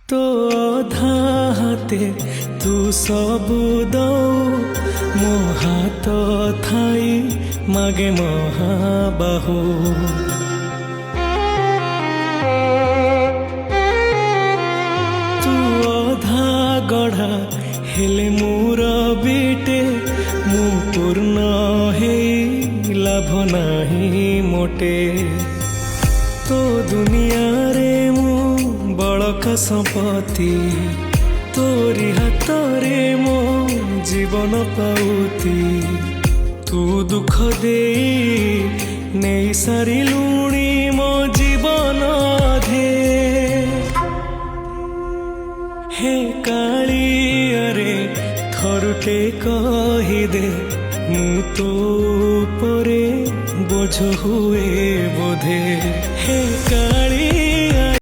तो अधा हाते तू सबु दऊ मो हाथ थाई मागे महाबाहु तू अधा गढ़ा हेले मोर बेटे मु पूर्ण हे लाभ नाही मोटे तो दुनिया रे मु बड़का संपत्ति तोरी हाथ रे मो जीवन पाउती तू दुख दे नहीं सारी लुणी मो जीवन धे हे काली अरे थरुटे कही दे मु तो परे बोझ हुए बोधे।